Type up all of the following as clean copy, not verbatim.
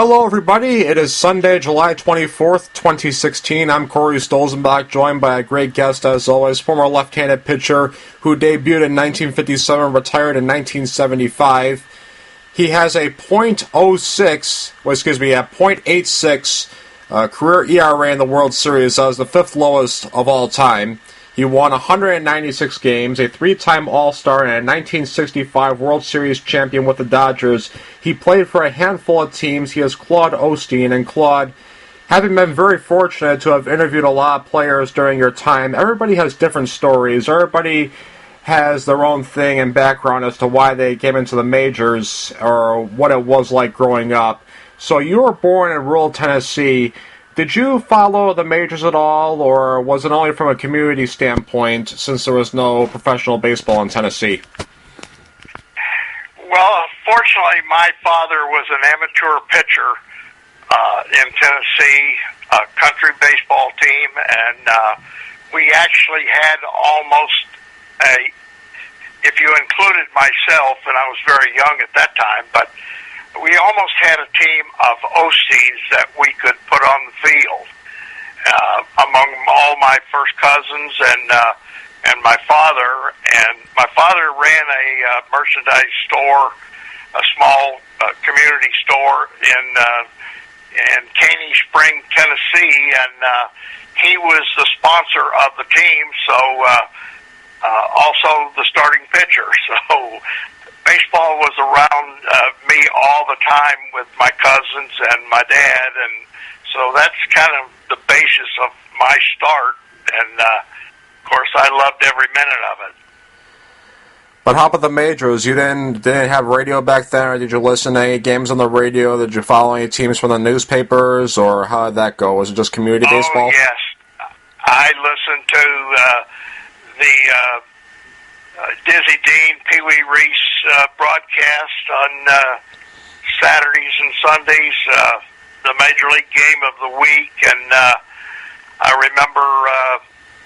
Hello, everybody. It is Sunday, July 24th, 2016. I'm Corey Stolzenbach, joined by a great guest, as always, former left-handed pitcher who debuted in 1957, retired in 1975. He has a .86 career ERA in the World Series. That was the fifth lowest of all time. He won 196 games, a three-time All-Star, and a 1965 World Series champion with the Dodgers. He played for a handful of teams. He is Claude Osteen. And Claude, having been very fortunate to have interviewed a lot of players during your time, everybody has different stories. Everybody has their own thing and background as to why they came into the majors or what it was like growing up. So you were born in rural Tennessee. Did you follow the majors at all, or was it only from a community standpoint since there was no professional baseball in Tennessee? Well, fortunately, my father was an amateur pitcher in Tennessee, a country baseball team, and we actually had almost if you included myself, and I was very young at that time, but we almost had a team of Osteens that we could put on the field. Among all my first cousins and my father. And my father ran a merchandise store, a small community store in Caney Spring, Tennessee, and he was the sponsor of the team, so also the starting pitcher. So baseball was around me all the time with my cousins and my dad, and so that's kind of the basis of my start, and of course I loved every minute of it. But how about the majors? You didn't have radio back then, or did you listen to any games on the radio? Did you follow any teams from the newspapers, or how did that go? Was it just community baseball? Oh, yes. I listened to the Dizzy Dean, Pee Wee Reese broadcast on Saturdays and Sundays, the Major League game of the week, and I remember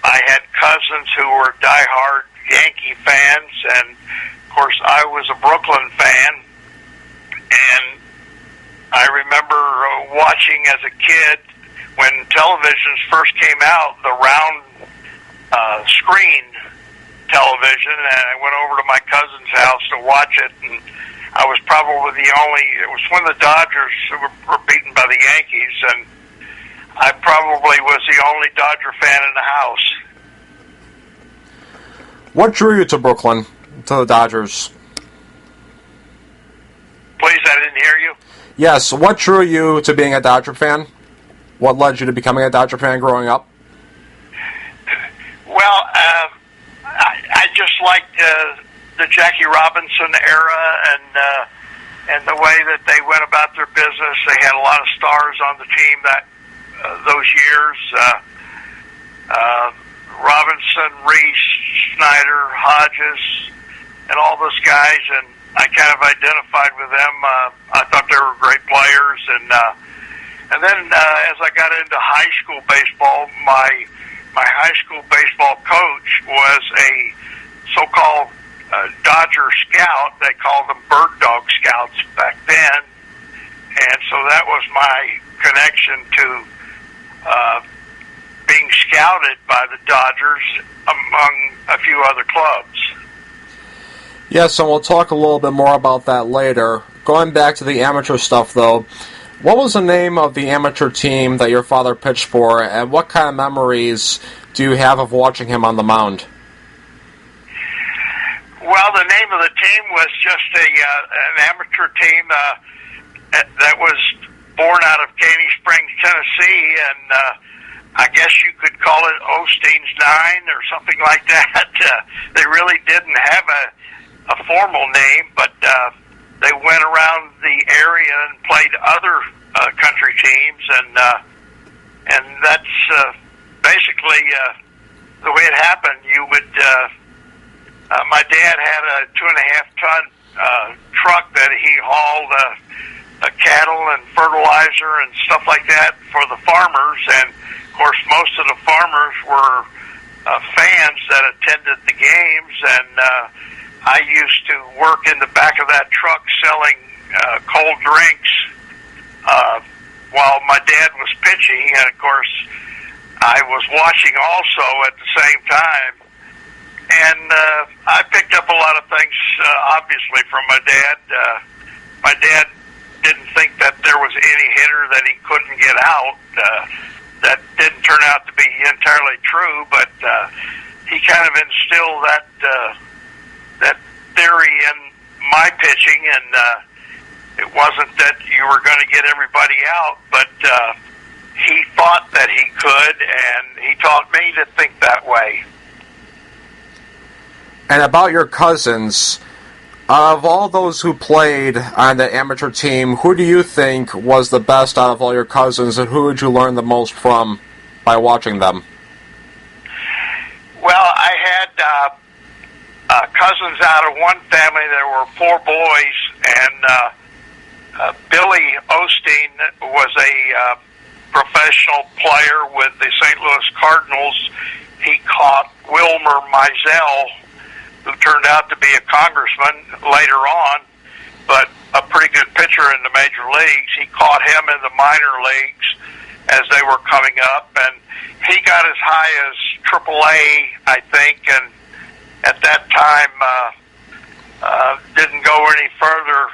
I had cousins who were diehard Yankee fans, and of course I was a Brooklyn fan, and I remember watching as a kid when televisions first came out, the round screen television, and I went over to my cousin's house to watch it, and I was probably it was when the Dodgers were beaten by the Yankees, and I probably was the only Dodger fan in the house. What drew you to Brooklyn, to the Dodgers? Please, I didn't hear you. Yes, what drew you to being a Dodger fan? What led you to becoming a Dodger fan growing up? Well, I just liked the Jackie Robinson era and the way that they went about their business. They had a lot of stars on the team those years. Robinson, Reese, Snyder, Hodges, and all those guys, and I kind of identified with them. I thought they were great players, and then as I got into high school baseball, my high school baseball coach was a so-called Dodger scout. They called them bird dog scouts back then, and so that was my connection to being scouted by the Dodgers among a few other clubs. Yes, and we'll talk a little bit more about that later. Going back to the amateur stuff, though, what was the name of the amateur team that your father pitched for, and what kind of memories do you have of watching him on the mound? Well, the name of the team was just an amateur team that was born out of Caney Springs, Tennessee, and I guess you could call it Osteen's Nine or something like that. They really didn't have a formal name, but they went around the area and played other country teams, and that's basically the way it happened. You would my dad had a 2.5-ton truck that he hauled cattle and fertilizer and stuff like that for the farmers, and of course most of the farmers were fans that attended the games, and I used to work in the back of that truck selling cold drinks while my dad was pitching, and of course I was watching also at the same time. And I picked up a lot of things, obviously, from my dad. My dad didn't think that there was any hitter that he couldn't get out. That didn't turn out to be entirely true, but he kind of instilled that theory in my pitching, and it wasn't that you were going to get everybody out, but he thought that he could, and he taught me to think that way. And about your cousins, of all those who played on the amateur team, who do you think was the best out of all your cousins, and who would you learn the most from by watching them? Well, I had cousins out of one family. There were 4 boys, and Billy Osteen was a professional player with the St. Louis Cardinals. He caught Wilmer Mizell, who turned out to be a congressman later on, but a pretty good pitcher in the major leagues. He caught him in the minor leagues as they were coming up, and he got as high as AAA, I think, and at that time didn't go any further,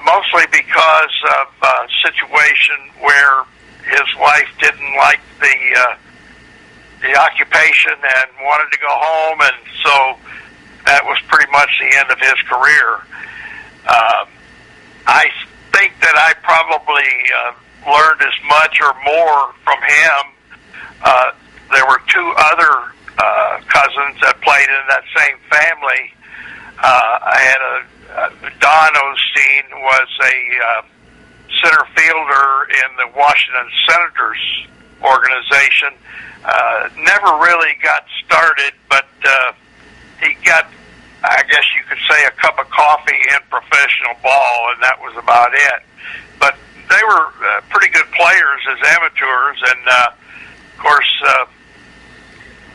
mostly because of a situation where his wife didn't like the occupation and wanted to go home, and so that was pretty much the end of his career. I think that I probably learned as much or more from him. There were 2 other cousins that played in that same family. I had Don Osteen was a center fielder in the Washington Senators organization. Never really got started, but he got, I guess you could say, a cup of coffee in professional ball, and that was about it. But they were pretty good players as amateurs, and of course,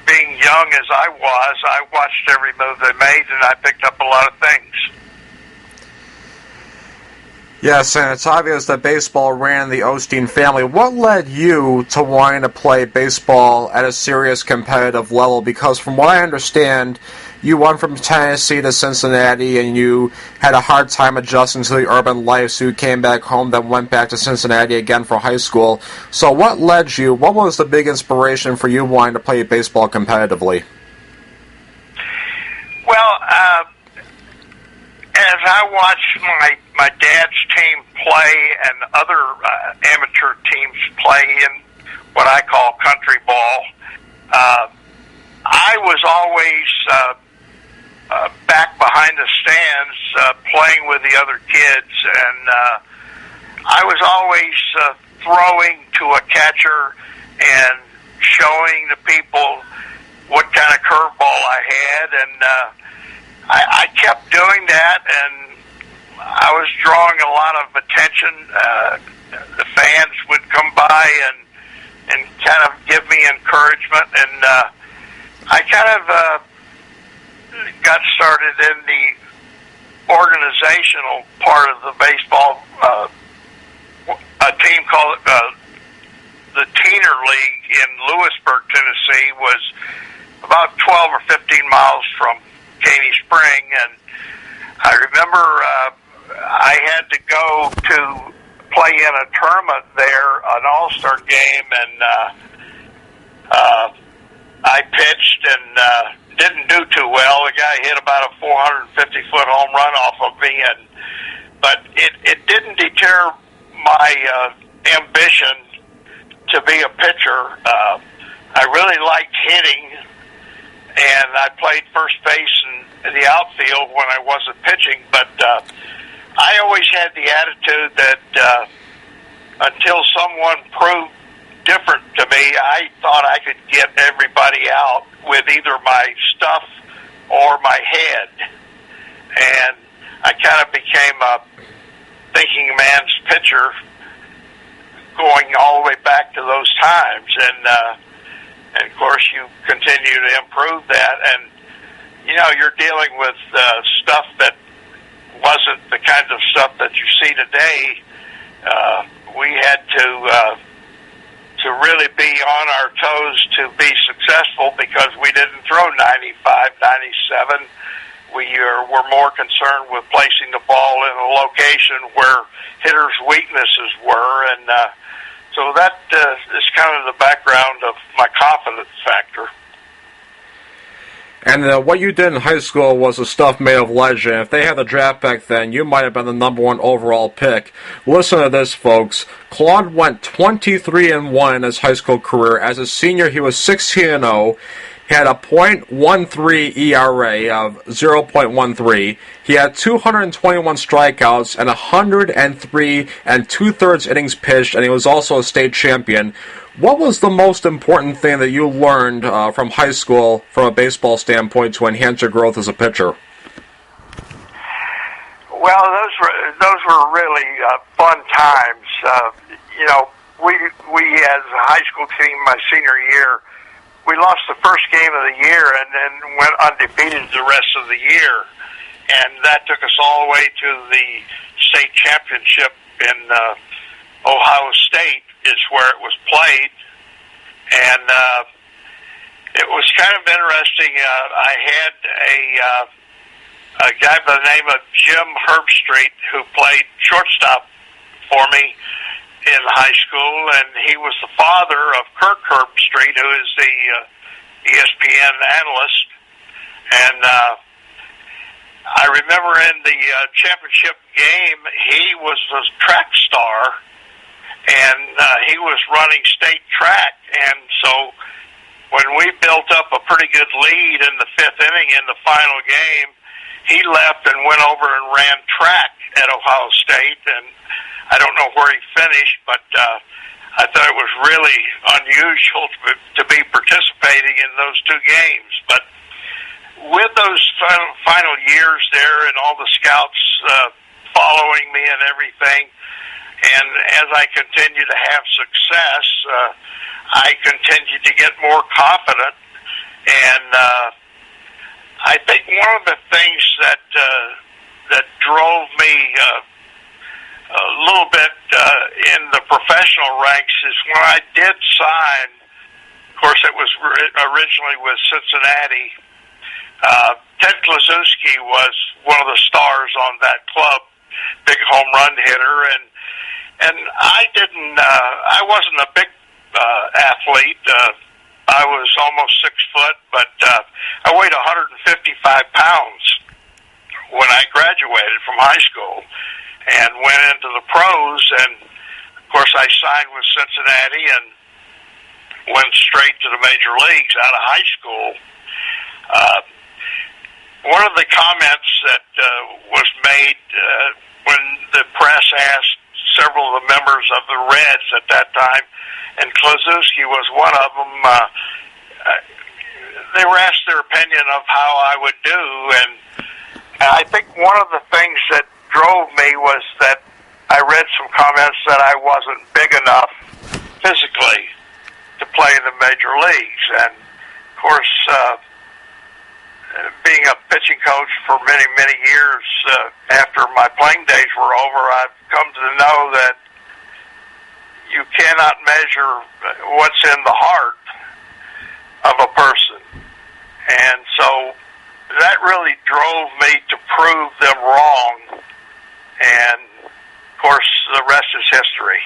being young as I was, I watched every move they made, and I picked up a lot of things. Yes, and it's obvious that baseball ran in the Osteen family. What led you to wanting to play baseball at a serious competitive level? Because from what I understand, you went from Tennessee to Cincinnati, and you had a hard time adjusting to the urban life, so you came back home, then went back to Cincinnati again for high school. So what led you, what was the big inspiration for you wanting to play baseball competitively? Well, as I watched my dad's team play and other amateur teams play in what I call country ball, I was always back behind the stands playing with the other kids, and I was always throwing to a catcher and showing the people what kind of curveball I had, and I kept doing that, and I was drawing a lot of attention. The fans would come by and kind of give me encouragement, and I kind of got started in the organizational part of the baseball. A team called the Teener League in Lewisburg, Tennessee, was about 12 or 15 miles from Katy Spring, and I remember I had to go to play in a tournament there, an all-star game, and I pitched and didn't do too well. The guy hit about a 450-foot home run off of me, but it didn't deter my ambition to be a pitcher. I really liked hitting, and I played first base and the outfield when I wasn't pitching, but I always had the attitude that until someone proved different to me, I thought I could get everybody out with either my stuff or my head. And I kind of became a thinking man's pitcher going all the way back to those times. And of course, you continue to improve that. And, you know, you're dealing with stuff that wasn't the kinds of stuff that you see today we had to really be on our toes to be successful because we didn't throw 95, 97. We were more concerned with placing the ball in a location where hitters' weaknesses were, and so that is kind of the background of my confidence factor. And what you did in high school was the stuff made of legend. If they had the draft back then, you might have been the number one overall pick. Listen to this, folks. Claude went 23-1 in his high school career. As a senior, he was 16-0. He had a .13 ERA of 0.13. He had 221 strikeouts and 103 and two-thirds innings pitched, and he was also a state champion. What was the most important thing that you learned from high school from a baseball standpoint to enhance your growth as a pitcher? Well, those were really fun times. We as a high school team my senior year, we lost the first game of the year and then went undefeated the rest of the year. And that took us all the way to the state championship in Ohio State is where it was played. And it was kind of interesting. I had a guy by the name of Jim Herbstreit who played shortstop for me in high school, and he was the father of Kirk Herbstreit, who is the ESPN analyst. And I remember in the championship game, he was a track star, and he was running state track. And so when we built up a pretty good lead in the fifth inning in the final game, he left and went over and ran track at Ohio State, and I don't know where he finished, but I thought it was really unusual to be participating in those two games. But with those final years there and all the scouts following me and everything, and as I continue to have success, I continue to get more confident. And I think one of the things that drove me a little bit in the professional ranks is when I did sign. Of course, it was originally with Cincinnati. Ted Klaczewski was one of the stars on that club, big home run hitter, and I wasn't a big athlete. I was almost 6 foot, but I weighed 155 pounds when I graduated from high school and went into the pros. And of course, I signed with Cincinnati and went straight to the major leagues out of high school. One of the comments that was made when the press asked several of the members of the Reds at that time, and Klaczewski was one of them, they were asked their opinion of how I would do, and I think one of the things that drove me was that I read some comments that I wasn't big enough physically to play in the major leagues. And of course, being a pitching coach for many, many years after my playing days were over, I've come to know that you cannot measure what's in the heart of a person. And so that really drove me to prove them wrong. And, of course, the rest is history.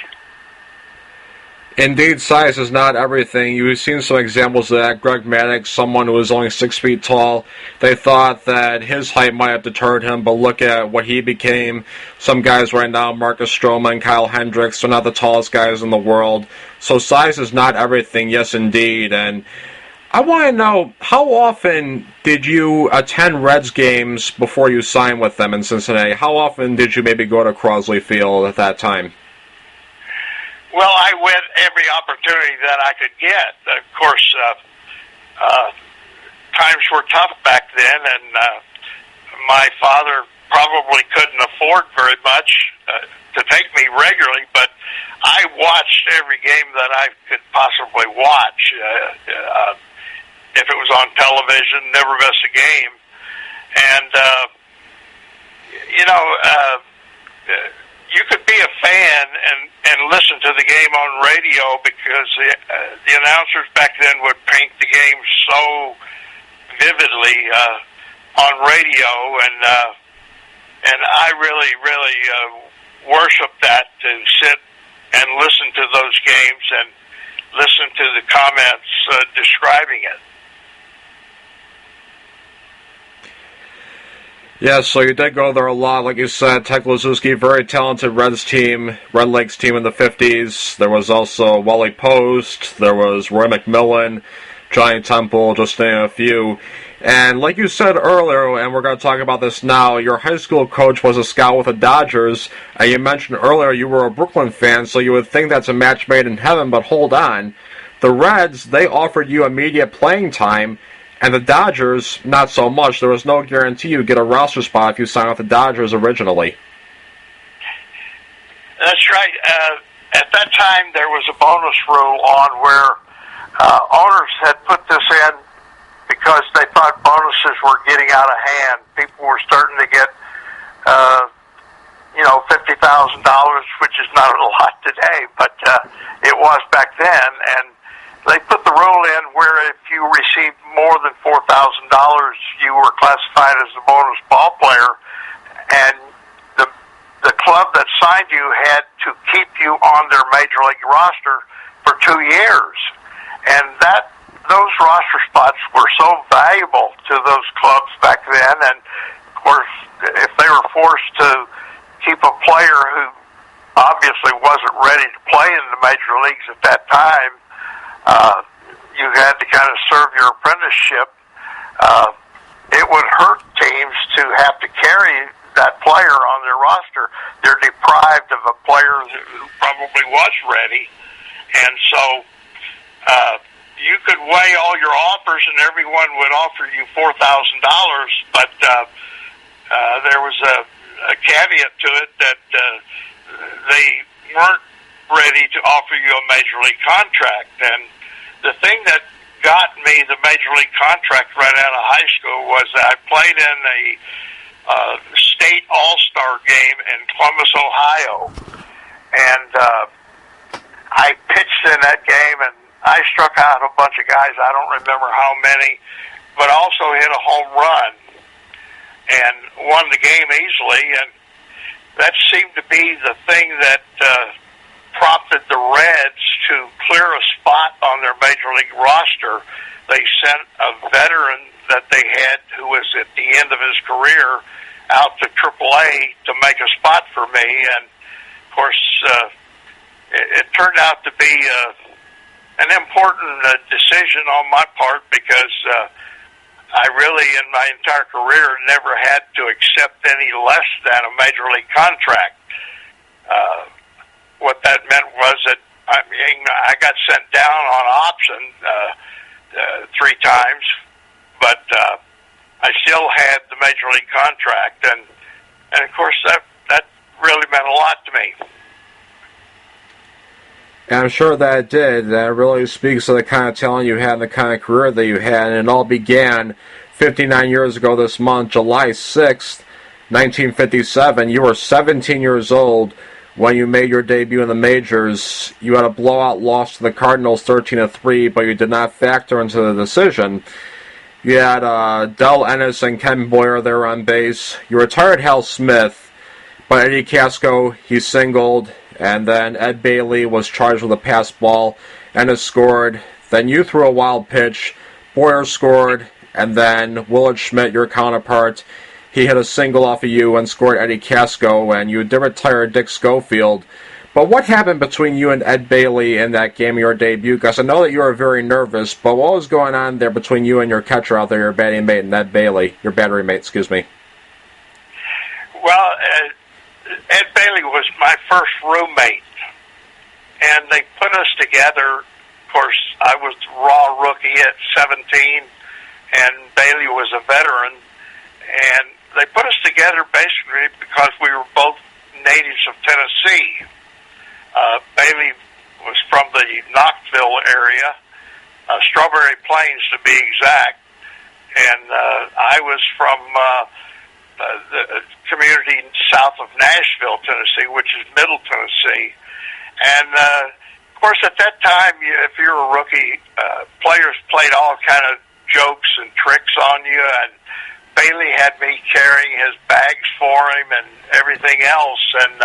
Indeed, size is not everything. You've seen some examples of that. Greg Maddux, someone who was only 6 feet tall, they thought that his height might have deterred him, but look at what he became. Some guys right now, Marcus Stroman, Kyle Hendricks, they're not the tallest guys in the world. So size is not everything, yes indeed. And I want to know, how often did you attend Reds games before you signed with them in Cincinnati? How often did you maybe go to Crosley Field at that time? Well, I went every opportunity that I could get. Of course, times were tough back then, and my father probably couldn't afford very much to take me regularly, but I watched every game that I could possibly watch. If it was on television, never missed a game. And, you could be a fan and listen to the game on radio because the announcers back then would paint the game so vividly on radio, and I really, really worship that, to sit and listen to those games and listen to the comments describing it. Yeah, so you did go there a lot, like you said. Ted Kluszewski, very talented Red Lakes team in the 50s. There was also Wally Post, there was Roy McMillan, Johnny Temple, just to name a few. And like you said earlier, and we're going to talk about this now, your high school coach was a scout with the Dodgers, and you mentioned earlier you were a Brooklyn fan, so you would think that's a match made in heaven, but hold on. The Reds, they offered you immediate playing time, and the Dodgers, not so much. There was no guarantee you'd get a roster spot if you signed with the Dodgers originally. That's right. At that time, there was a bonus rule on where owners had put this in because they thought bonuses were getting out of hand. People were starting to get, $50,000, which is not a lot today, but it was back then. And they put the rule in where if you received more than $4,000, you were classified as a bonus ball player, and the club that signed you had to keep you on their major league roster for 2 years. And those roster spots were so valuable to those clubs back then, and of course, if they were forced to keep a player who obviously wasn't ready to play in the major leagues at that time, you had to kind of serve your apprenticeship. It would hurt teams to have to carry that player on their roster. They're deprived of a player who probably was ready, and so you could weigh all your offers, and everyone would offer you $4,000, but there was a caveat to it that they weren't ready to offer you a major league contract. And the thing that got me the major league contract right out of high school was that I played in a state all-star game in Columbus, Ohio, and I pitched in that game, and I struck out a bunch of guys, I don't remember how many, but also hit a home run and won the game easily. And that seemed to be the thing that prompted the Reds to clear a spot on their major league roster. They sent a veteran that they had who was at the end of his career out to AAA to make a spot for me. And of course, it turned out to be an important decision on my part, because I really, in my entire career, never had to accept any less than a major league contract. What that meant was that I got sent down on option 3 times, but I still had the major league contract, and of course that really meant a lot to me. And I'm sure that it did. That really speaks to the kind of talent you had and the kind of career that you had. And it all began 59 years ago this month, July 6th, 1957. You were 17 years old when you made your debut in the majors. You had a blowout loss to the Cardinals 13-3, but you did not factor into the decision. You had Del Ennis and Ken Boyer there on base. You retired Hal Smith, but Eddie Casco, he singled. And then Ed Bailey was charged with a pass ball. Ennis scored. Then you threw a wild pitch. Boyer scored. And then Willard Schmidt, your counterpart, he hit a single off of you and scored Eddie Casco. And you did retire Dick Schofield. But what happened between you and Ed Bailey in that game of your debut? Because I know that you were very nervous, but what was going on there between you and your catcher out there, your batting mate, and Ed Bailey, your battery mate, excuse me? Well, Ed Bailey was my first roommate, and they put us together. Of course, I was a raw rookie at 17, and Bailey was a veteran, and they put us together basically because we were both natives of Tennessee. Bailey was from the Knoxville area, Strawberry Plains to be exact, and I was from the community south of Nashville, Tennessee, which is Middle Tennessee. And of course, at that time, if you're a rookie, players played all kind of jokes and tricks on you, and Bailey had me carrying his bags for him and everything else. And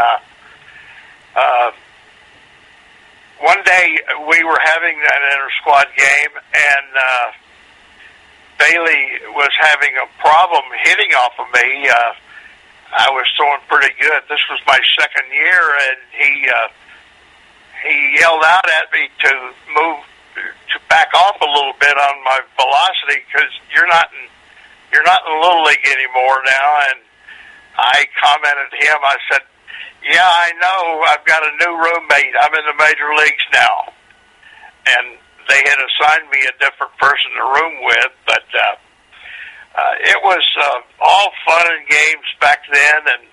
one day we were having an inter-squad game, and Bailey was having a problem hitting off of me. I was throwing pretty good. This was my second year, and he yelled out at me to move, to back off a little bit on my velocity, because you're not in Little League anymore now. And I commented to him, I said, yeah, I know, I've got a new roommate. I'm in the major leagues now. And they had assigned me a different person to room with, but it was all fun and games back then. And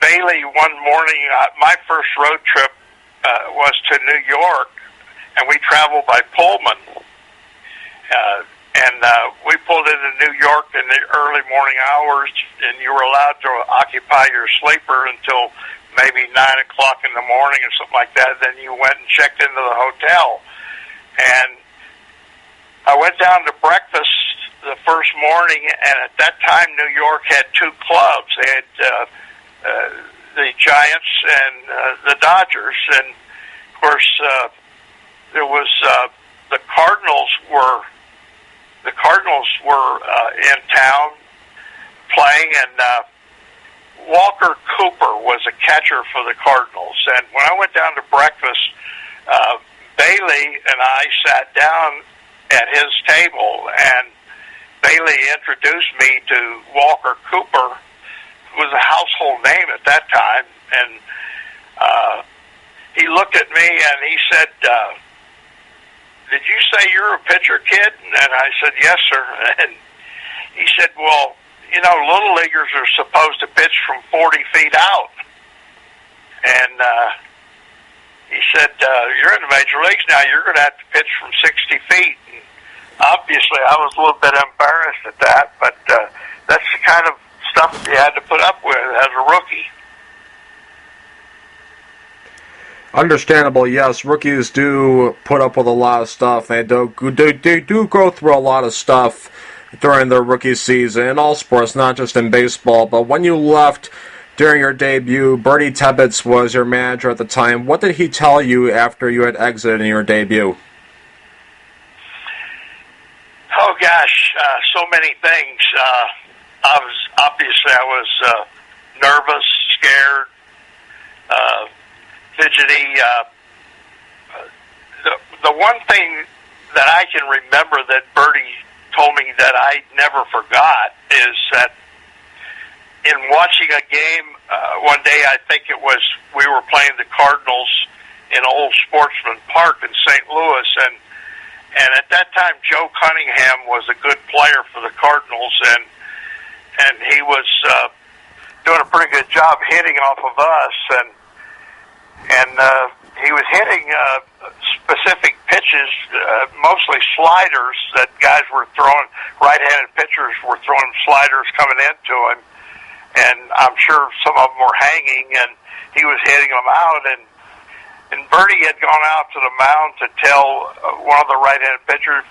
Bailey, one morning, my first road trip was to New York, and we traveled by Pullman. And we pulled into New York in the early morning hours, and you were allowed to occupy your sleeper until maybe 9 o'clock in the morning or something like that. Then you went and checked into the hotel. And I went down to breakfast the first morning, and at that time New York had two clubs. They had the Giants and the Dodgers. And, of course, there was the Cardinals were in town playing, and Walker Cooper was a catcher for the Cardinals. And when I went down to breakfast, Bailey and I sat down at his table, and Bailey introduced me to Walker Cooper, who was a household name at that time. And he looked at me and he said, did you say you're a pitcher, kid? And I said, yes, sir. And he said, well, you know, little leaguers are supposed to pitch from 40 feet out. And he said, you're in the major leagues now. You're going to have to pitch from 60 feet. And obviously, I was a little bit embarrassed at that, but that's the kind of stuff you had to put up with as a rookie. Understandable, yes. Rookies do put up with a lot of stuff. They do go through a lot of stuff during their rookie season in all sports, not just in baseball. But when you left during your debut, Bertie Tebbetts was your manager at the time. What did he tell you after you had exited in your debut? Oh gosh, so many things. I was nervous, scared, fidgety. The one thing that I can remember that Bertie told me that I never forgot is that in watching a game one day, I think it was, we were playing the Cardinals in Old Sportsman Park in St. Louis, and at that time Joe Cunningham was a good player for the Cardinals, and he was doing a pretty good job hitting off of us, and he was hitting specific pitches, mostly sliders that guys were throwing. Right-handed pitchers were throwing sliders coming into him, and I'm sure some of them were hanging, and he was hitting them out. And Bertie had gone out to the mound to tell one of the right-handed pitchers,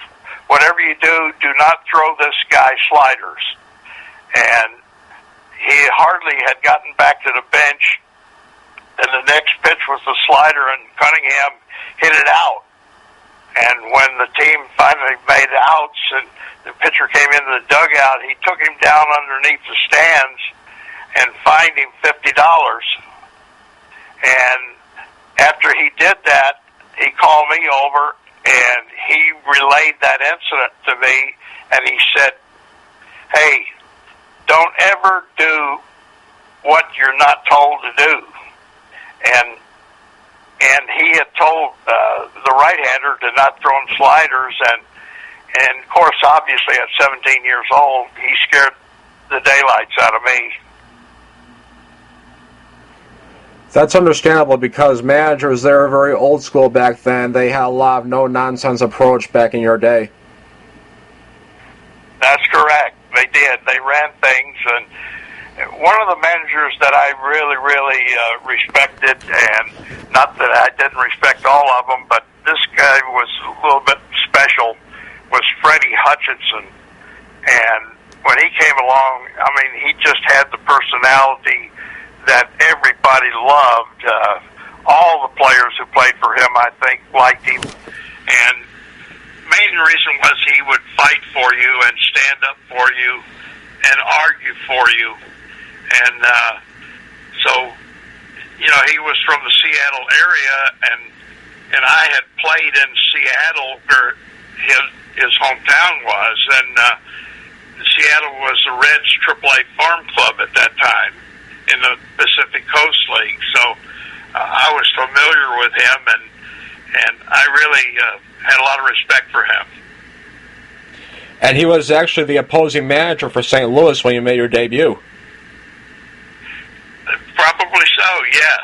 whatever you do, do not throw this guy sliders. And he hardly had gotten back to the bench, and the next pitch was the slider, and Cunningham hit it out. And when the team finally made outs and the pitcher came into the dugout, he took him down underneath the stands and fined him $50. And after he did that, he called me over and he relayed that incident to me, and he said, hey, don't ever do what you're not told to do. And he had told the right-hander to not throw him sliders, and of course, obviously, at 17 years old, he scared the daylights out of me. That's understandable because managers, they were very old school back then. They had a lot of no-nonsense approach back in your day. That's correct. They did. They ran things, and one of the managers that I really, really respected, and not that I didn't respect all of them, but this guy was a little bit special, was Freddie Hutchinson. And when he came along, I mean, he just had the personality that everybody loved. All the players who played for him, I think, liked him. And main reason was he would fight for you and stand up for you and argue for you. And so, you know, he was from the Seattle area, and I had played in Seattle where his hometown was. And Seattle was the Reds AAA farm club at that time in the Pacific Coast League. So I was familiar with him, and I really had a lot of respect for him. And he was actually the opposing manager for St. Louis when you made your debut. Probably so, yes.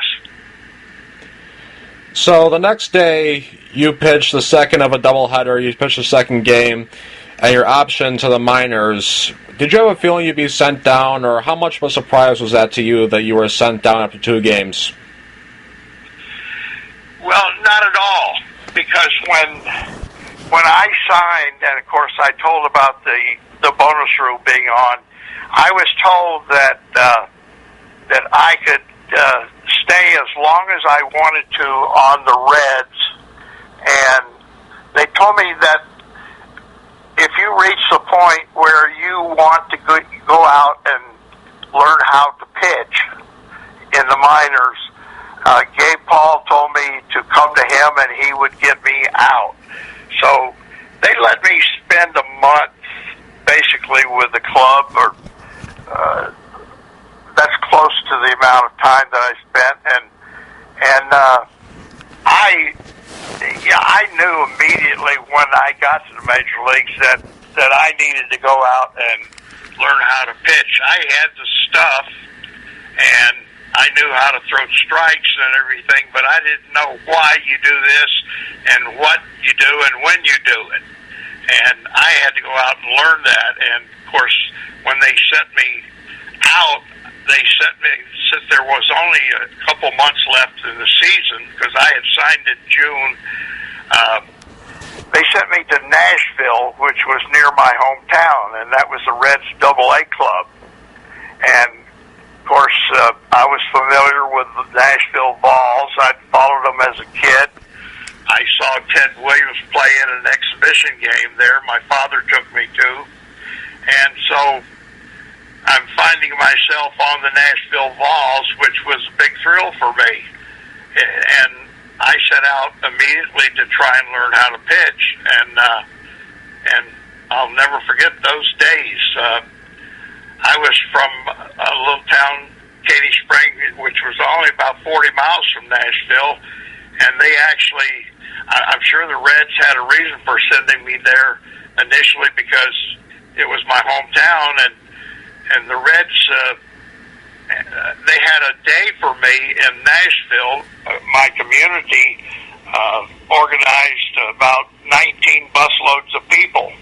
So the next day, you pitched the second of a doubleheader. You pitched the second game, and your option to the minors. Did you have a feeling you'd be sent down, or how much of a surprise was that to you that you were sent down after 2 games? Well, not at all, because when I signed, and of course I told about the bonus rule being on, I was told that I could stay as long as I wanted to on the Reds, and they told me that if you reach the point where you want to go out and learn how to pitch in the minors, Gabe Paul told me to come to him and he would get me out. So they let me spend a month basically with the club, or that's close to the amount of time that I spent, and I knew immediately when I got to the major leagues that I needed to go out and learn how to pitch. I had the stuff, and I knew how to throw strikes and everything, but I didn't know why you do this and what you do and when you do it. And I had to go out and learn that. And, of course, when they sent me out, they sent me, since there was only a couple months left in the season, because I had signed in June, they sent me to Nashville, which was near my hometown, and that was the Reds AA club. And, of course, I was familiar with the Nashville Vols. I'd followed them as a kid. I saw Ted Williams play in an exhibition game there. My father took me to. And so I'm finding myself on the Nashville Vols, which was a big thrill for me. And I set out immediately to try and learn how to pitch. And I'll never forget those days. I was from a little town, Katy Springs, which was only about 40 miles from Nashville, and they actually, I'm sure the Reds had a reason for sending me there initially because it was my hometown, and the Reds, they had a day for me in Nashville. My community organized about 19 busloads of people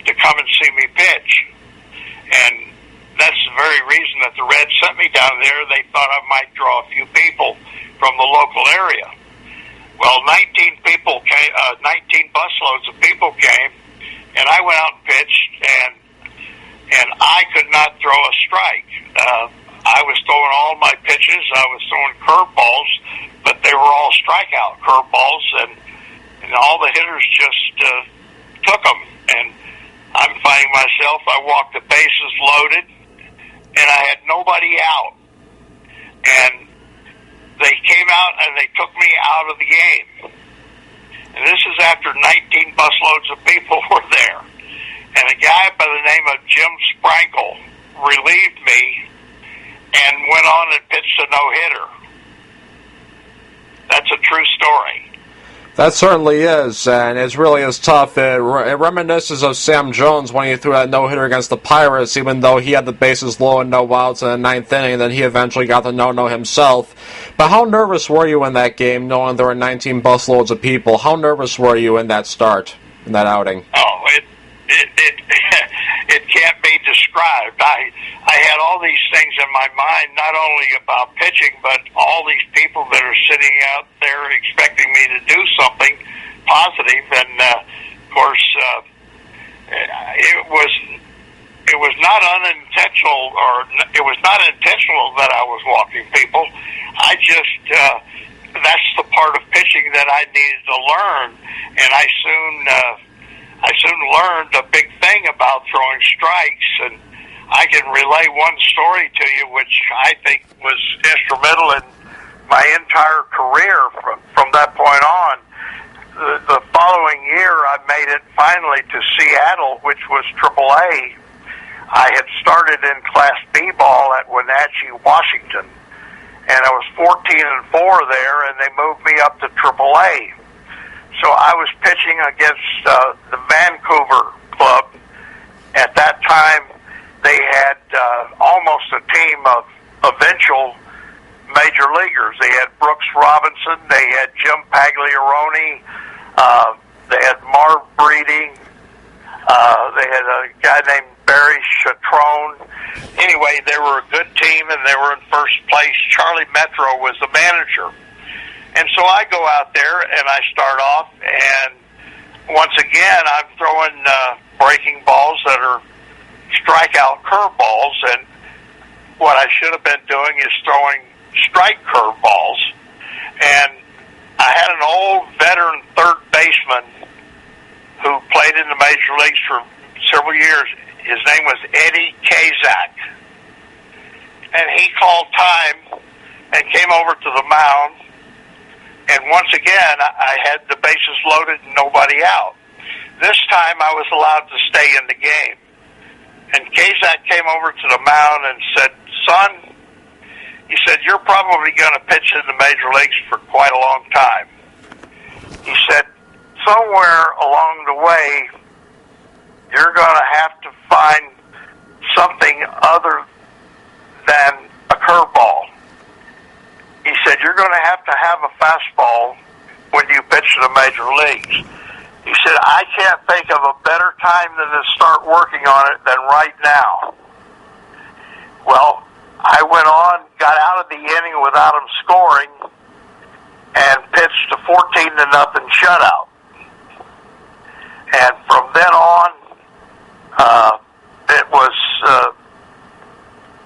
to come and see me pitch. And that's the very reason that the Reds sent me down there. They thought I might draw a few people from the local area. Well, 19 busloads of people came, and I went out and pitched, and I could not throw a strike. I was throwing all my pitches. I was throwing curveballs, but they were all strikeout curveballs, and all the hitters just took them. And I'm finding myself, I walked the bases loaded, and I had nobody out. And they came out and they took me out of the game. And this is after 19 busloads of people were there. And a guy by the name of Jim Sprankle relieved me and went on and pitched a no-hitter. That's a true story. That certainly is, and it really is tough. It reminisces of Sam Jones when he threw that no-hitter against the Pirates, even though he had the bases low and no outs in the ninth inning, and then he eventually got the no-no himself. But how nervous were you in that game, knowing there were 19 busloads of people? How nervous were you in that start, in that outing? Oh, it can't be described. I had all these things in my mind, not only about pitching, but all these people that are sitting out there expecting me to do something positive. And of course, it was not unintentional, or it was not intentional that I was walking people. I just that's the part of pitching that I needed to learn, and I soon learned a big thing about throwing strikes. And I can relay one story to you, which I think was instrumental in my entire career from that point on. The following year, I made it finally to Seattle, which was AAA. I had started in Class B ball at Wenatchee, Washington, and I was 14-4 there, and they moved me up to AAA. So I was pitching against the Vancouver club. At that time, they had almost a team of eventual major leaguers. They had Brooks Robinson, they had Jim Pagliarone, they had Marv Breeding, they had a guy named Barry Chatrone. Anyway, they were a good team, and they were in first place. Charlie Metro was the manager. And so I go out there, and I start off, and once again, I'm throwing breaking balls that are strikeout curveballs, and what I should have been doing is throwing strike curveballs. And I had an old veteran third baseman who played in the major leagues for several years. His name was Eddie Kazak. And he called time and came over to the mound. And once again, I had the bases loaded and nobody out. This time I was allowed to stay in the game. And Kazak came over to the mound and said, "Son," he said, "you're probably going to pitch in the major leagues for quite a long time." He said, "Somewhere along the way, you're going to have to find something other than a curveball." He said, "You're going to have a fastball when you pitch in the major leagues." He said, "I can't think of a better time than to start working on it than right now." Well, I went on, got out of the inning without him scoring, and pitched a 14-0 shutout. And from then on, it was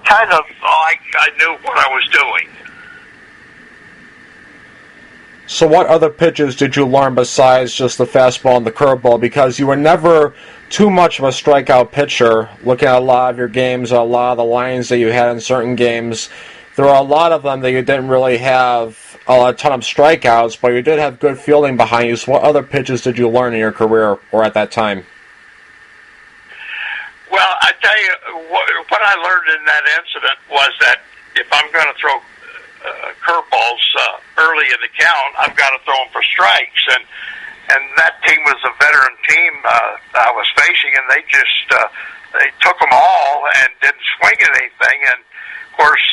kind of like I knew what I was doing. So what other pitches did you learn besides just the fastball and the curveball? Because you were never too much of a strikeout pitcher. Looking at a lot of your games, a lot of the lines that you had in certain games, there were a lot of them that you didn't really have a ton of strikeouts, but you did have good fielding behind you. So what other pitches did you learn in your career or at that time? Well, I tell you, what I learned in that incident was that if I'm going to throw curveballs early in the count, I've got to throw them for strikes. And that team was a veteran team I was facing, and they just they took them all and didn't swing at anything. And of course,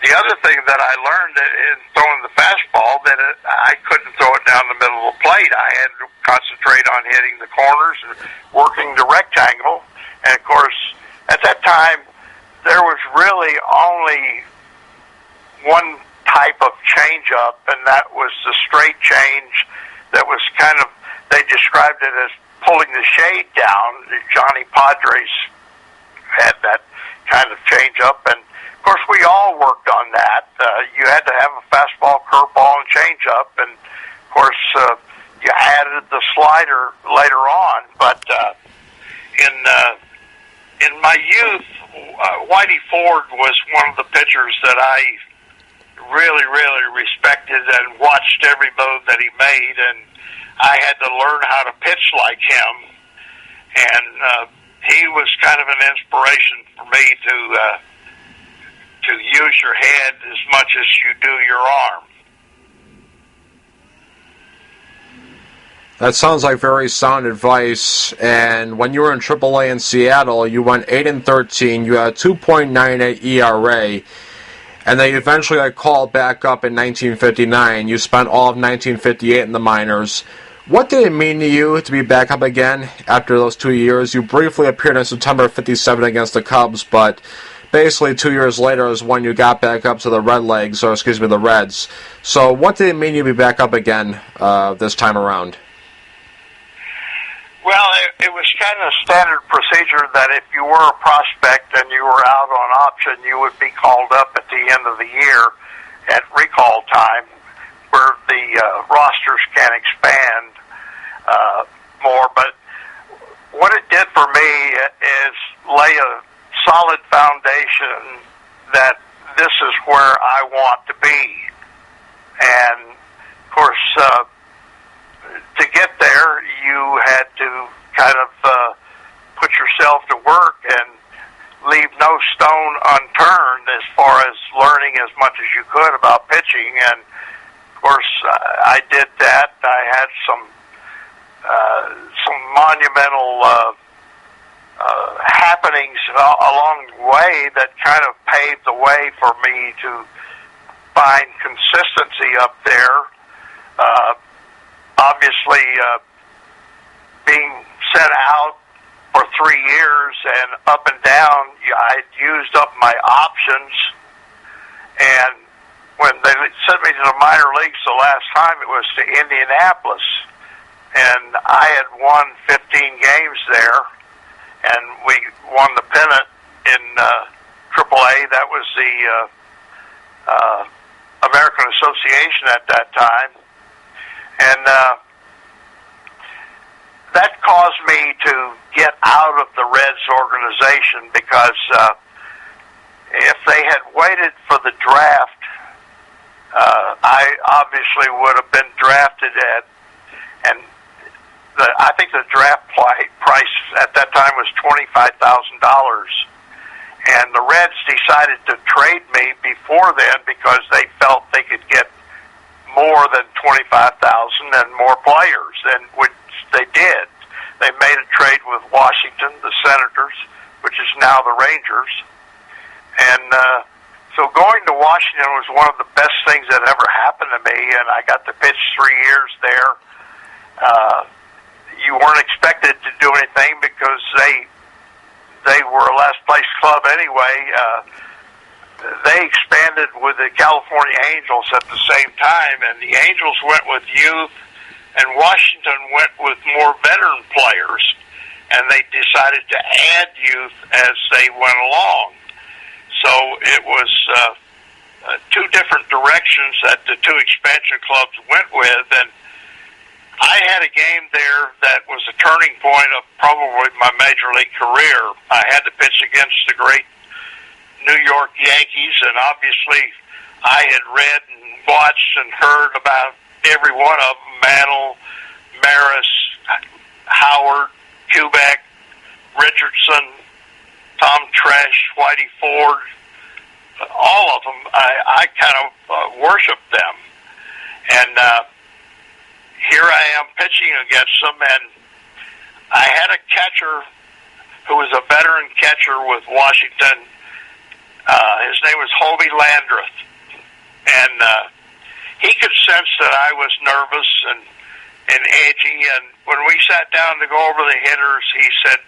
the other thing that I learned in throwing the fastball, that I couldn't throw it down the middle of the plate. I had to concentrate on hitting the corners and working the rectangle. And of course, at that time, there was really only one type of change-up, and that was the straight change that was kind of, they described it as pulling the shade down. Johnny Padres had that kind of change-up, and of course we all worked on that. You had to have a fastball, curveball, and change-up, and of course you added the slider later on. But in my youth, Whitey Ford was one of the pitchers that I really, really respected and watched every move that he made, and I had to learn how to pitch like him. And he was kind of an inspiration for me to use your head as much as you do your arm. That sounds like very sound advice. And when you were in AAA in Seattle, you went 8-13. You had a 2.98 ERA. And then you eventually got called back up in 1959. You spent all of 1958 in the minors. What did it mean to you to be back up again after those 2 years? You briefly appeared in September of '57 against the Cubs, but basically 2 years later is when you got back up to the the Reds. So what did it mean to be back up again this time around? Well, it was kind of standard procedure that if you were a prospect and you were out on option, you would be called up at the end of the year at recall time, where the rosters can expand more. But what it did for me is lay a solid foundation that this is where I want to be. And, of course, to get there, you had to kind of put yourself to work and leave no stone unturned as far as learning as much as you could about pitching. And, of course, I did that. I had some monumental happenings along the way that kind of paved the way for me to find consistency up there. Obviously, being sent out for 3 years and up and down, I'd used up my options. And when they sent me to the minor leagues the last time, it was to Indianapolis. And I had won 15 games there, and we won the pennant in AAA. That was the American Association at that time. And that caused me to get out of the Reds organization because if they had waited for the draft, I obviously would have been drafted at, and I think the draft price at that time was $25,000. And the Reds decided to trade me before then because they felt they could get more than $25,000 and more players, and which they did. They made a trade with Washington, the Senators, which is now the Rangers. And so going to Washington was one of the best things that ever happened to me, and I got to pitch 3 years there. You weren't expected to do anything because they were a last place club anyway. They expanded with the California Angels at the same time, and the Angels went with youth, and Washington went with more veteran players, and they decided to add youth as they went along. So it was two different directions that the two expansion clubs went with, and I had a game there that was a turning point of probably my major league career. I had to pitch against the great New York Yankees, and obviously I had read and watched and heard about every one of them: Mantle, Maris, Howard, Kubek, Richardson, Tom Tresh, Whitey Ford, all of them. I kind of worshiped them. And here I am pitching against them, and I had a catcher who was a veteran catcher with Washington. His name was Hobie Landreth, and he could sense that I was nervous and edgy. And when we sat down to go over the hitters, he said,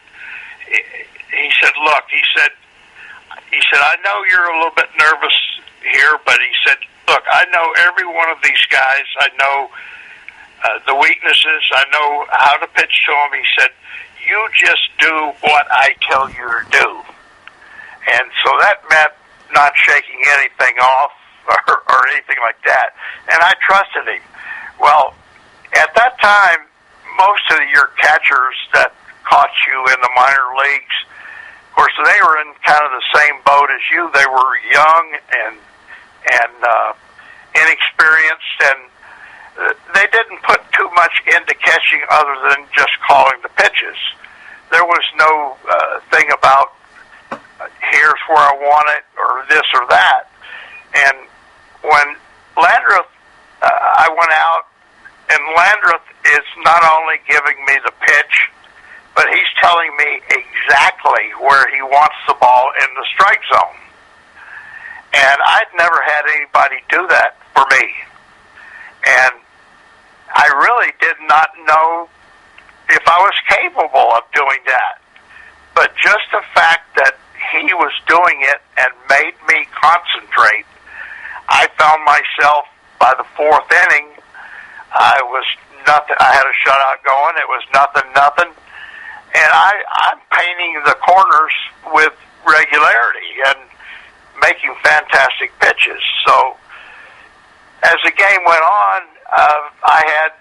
"Look," he said, "I know you're a little bit nervous here, but," he said, "look, I know every one of these guys. I know the weaknesses. I know how to pitch to them." He said, "You just do what I tell you to do." And so that meant not shaking anything off or anything like that. And I trusted him. Well, at that time, most of your catchers that caught you in the minor leagues, of course, they were in kind of the same boat as you. They were young and inexperienced, and they didn't put too much into catching other than just calling the pitches. There was no thing about here's where I want it or this or that. And when Landreth, I went out, and Landreth is not only giving me the pitch, but he's telling me exactly where he wants the ball in the strike zone. And I'd never had anybody do that for me. And I really did not know if I was capable of doing that. But just the fact that he was doing it and made me concentrate. I found myself by the fourth inning, I was nothing. I had a shutout going. It was nothing, and I'm painting the corners with regularity and making fantastic pitches. So as the game went on, I had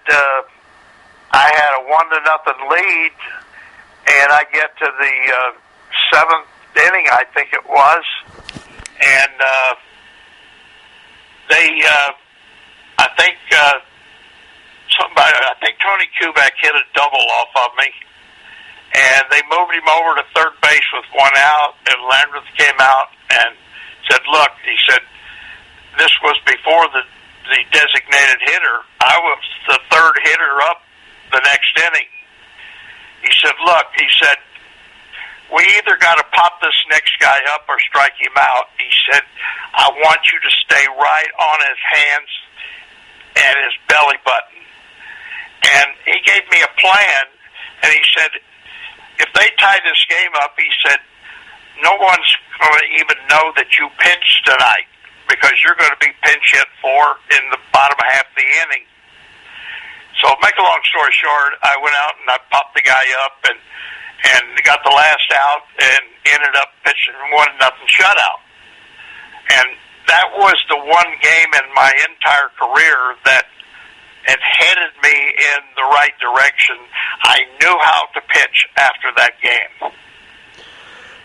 a 1-0 lead, and I get to the seventh inning, I think it was, and I think Tony Kubek hit a double off of me, and they moved him over to third base with one out, and Landreth came out and said, look, he said, this was before the designated hitter. I was the third hitter up the next inning. He said, look, he said, we either got to pop this next guy up or strike him out. He said, I want you to stay right on his hands and his belly button. And he gave me a plan, and he said, if they tie this game up, he said, no one's going to even know that you pitched tonight because you're going to be pinch hit for in the bottom half of the inning. So make a long story short, I went out and I popped the guy up and got the last out and ended up pitching 1-0 shutout. And that was the one game in my entire career that it headed me in the right direction. I knew how to pitch after that game.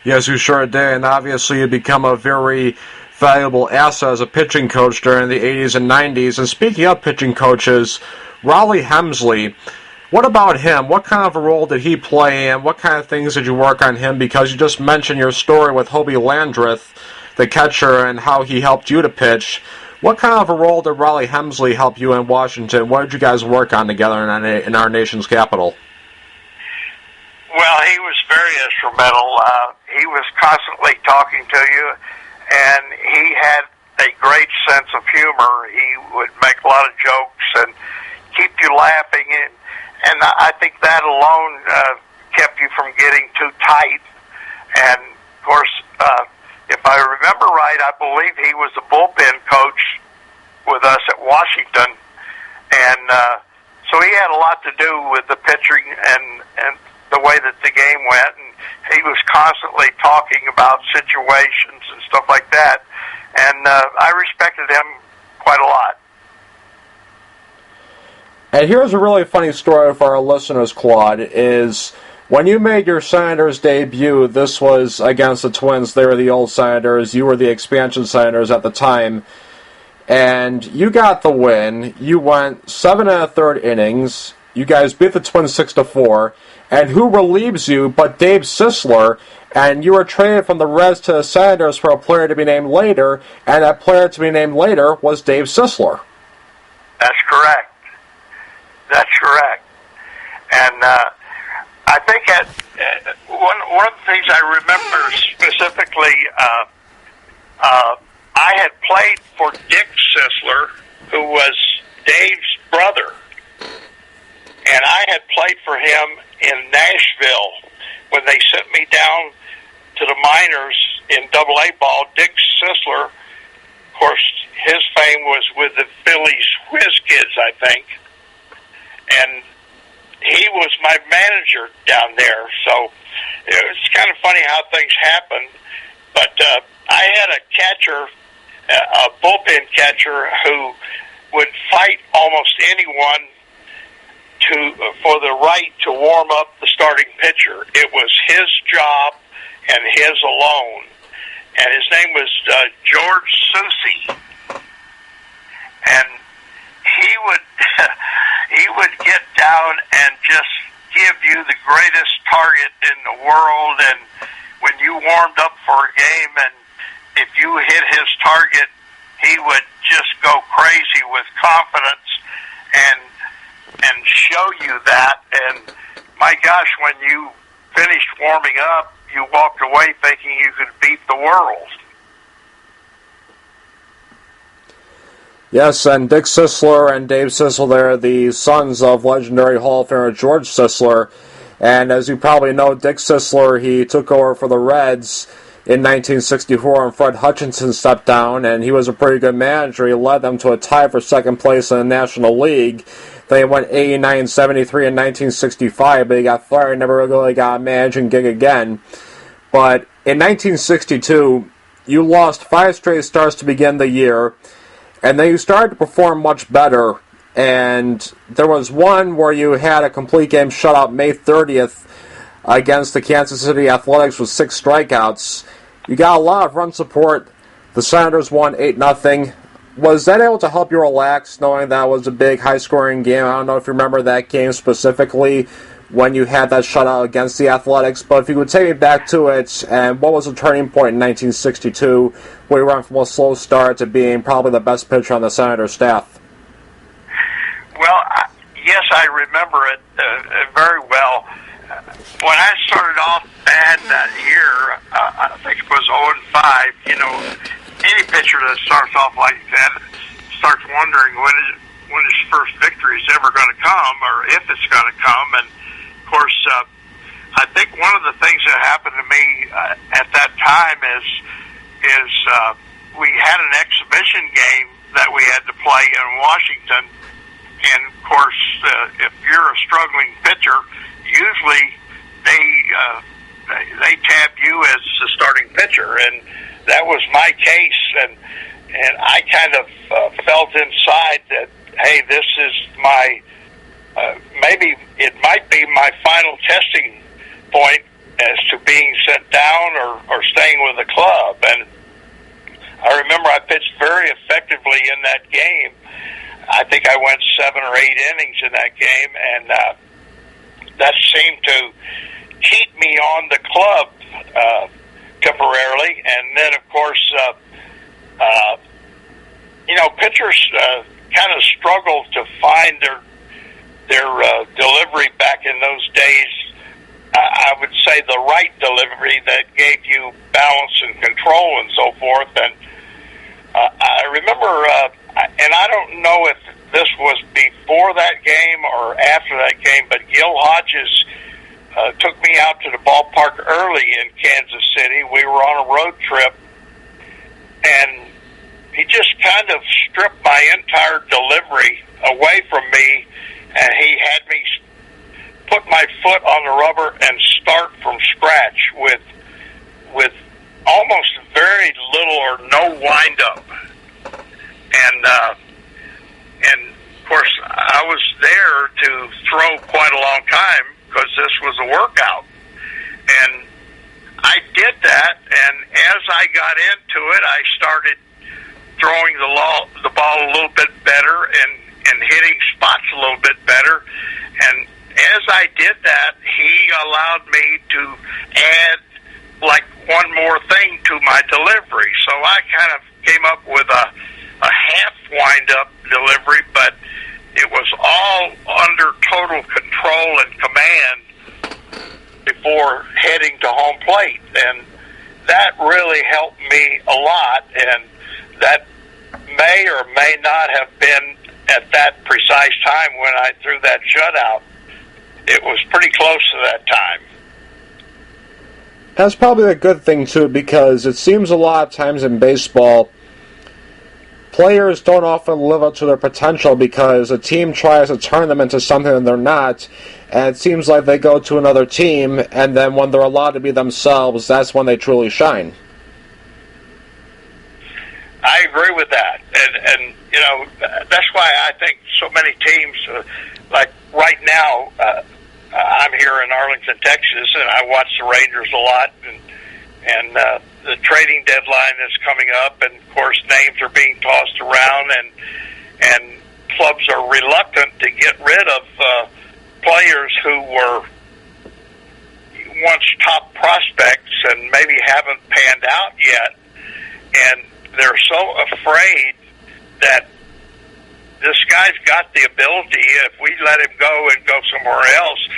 Yes, you sure did, and obviously you become a very valuable asset as a pitching coach during the 80s and 90s. And speaking of pitching coaches, Rollie Hemsley, what about him? What kind of a role did he play, and what kind of things did you work on him? Because you just mentioned your story with Hobie Landreth, the catcher, and how he helped you to pitch. What kind of a role did Rollie Hemsley help you in Washington? What did you guys work on together in our nation's capital? Well, he was very instrumental. He was constantly talking to you, and he had a great sense of humor. He would make a lot of jokes and keep you laughing, and I think that alone kept you from getting too tight. And, of course, if I remember right, I believe he was the bullpen coach with us at Washington, and so he had a lot to do with the pitching and the way that the game went, and he was constantly talking about situations and stuff like that, and I respected him quite a lot. And here's a really funny story for our listeners, Claude, is when you made your Senators debut, this was against the Twins. They were the old Senators. You were the expansion Senators at the time. And you got the win. You went 7 1/3 innings. You guys beat the Twins 6-4. And who relieves you but Dave Sisler? And you were traded from the Reds to the Senators for a player to be named later. And that player to be named later was Dave Sisler. That's correct. That's correct. And I think one of the things I remember specifically, I had played for Dick Sisler, who was Dave's brother. And I had played for him in Nashville when they sent me down to the minors in AA ball. Dick Sisler, of course, his fame was with the Phillies Whiz Kids, I think. And he was my manager down there, so it was kind of funny how things happened. But I had a catcher, a bullpen catcher, who would fight almost anyone for the right to warm up the starting pitcher. It was his job and his alone. And his name was George Soucy. And he would get down and just give you the greatest target in the world. And when you warmed up for a game and if you hit his target, he would just go crazy with confidence and show you that. And my gosh, when you finished warming up, you walked away thinking you could beat the world. Yes, and Dick Sisler and Dave Sisler, they're the sons of legendary Hall of Famer George Sisler. And as you probably know, Dick Sisler, he took over for the Reds in 1964 when Fred Hutchinson stepped down, and he was a pretty good manager. He led them to a tie for second place in the National League. They went 89 and 73 in 1965, but he got fired, never really got a managing gig again. But in 1962, you lost 5 straight starts to begin the year, and then you started to perform much better. And there was one where you had a complete game shutout May 30th against the Kansas City Athletics with 6 strikeouts. You got a lot of run support. The Senators won 8-0. Was that able to help you relax, knowing that was a big, high-scoring game? I don't know if you remember that game specifically when you had that shutout against the Athletics, but if you could take me back to it, and what was the turning point in 1962 where you went from a slow start to being probably the best pitcher on the Senators staff? Well, yes, I remember it very well. When I started off bad that year, I think it was 0-5, any pitcher that starts off like that starts wondering when his first victory is ever going to come, or if it's going to come. And of course, I think one of the things that happened to me at that time is we had an exhibition game that we had to play in Washington, and of course, if you're a struggling pitcher, usually they tab you as the starting pitcher, and that was my case, and I kind of felt inside that, hey, this is my, maybe it might be my final testing point as to being sent down or staying with the club. And I remember I pitched very effectively in that game. I think I went 7 or 8 innings in that game, and that seemed to keep me on the club temporarily. And then, of course, pitchers kind of struggle to find their delivery back in those days. I would say the right delivery that gave you balance and control and so forth. And I remember, and I don't know if this was before that game or after that game, but Gil Hodges took me out to the ballpark early in Kansas City. We were on a road trip, and he just kind of stripped my entire delivery away from me, and he had me put my foot on the rubber and start from scratch with almost very little or no wind-up. And of course, I was there to throw quite a long time because this was a workout. And I did that, and as I got into it, I started throwing the ball a little bit better and hitting spots a little bit better. And as I did that, he allowed me to add like one more thing to my delivery. So I kind of came up with a half wind-up delivery, but it was all under total control and command before heading to home plate. And that really helped me a lot, and that may or may not have been at that precise time when I threw that shutout. It was pretty close to that time. That's probably a good thing, too, because it seems a lot of times in baseball, players don't often live up to their potential because a team tries to turn them into something that they're not, and it seems like they go to another team, and then when they're allowed to be themselves, that's when they truly shine. I agree with that, and that's why I think so many teams, like right now, I'm here in Arlington, Texas, and I watch the Rangers a lot, and the trading deadline is coming up, and of course names are being tossed around, and clubs are reluctant to get rid of players who were once top prospects and maybe haven't panned out yet, and they're so afraid that this guy's got the ability. If we let him go and go somewhere else,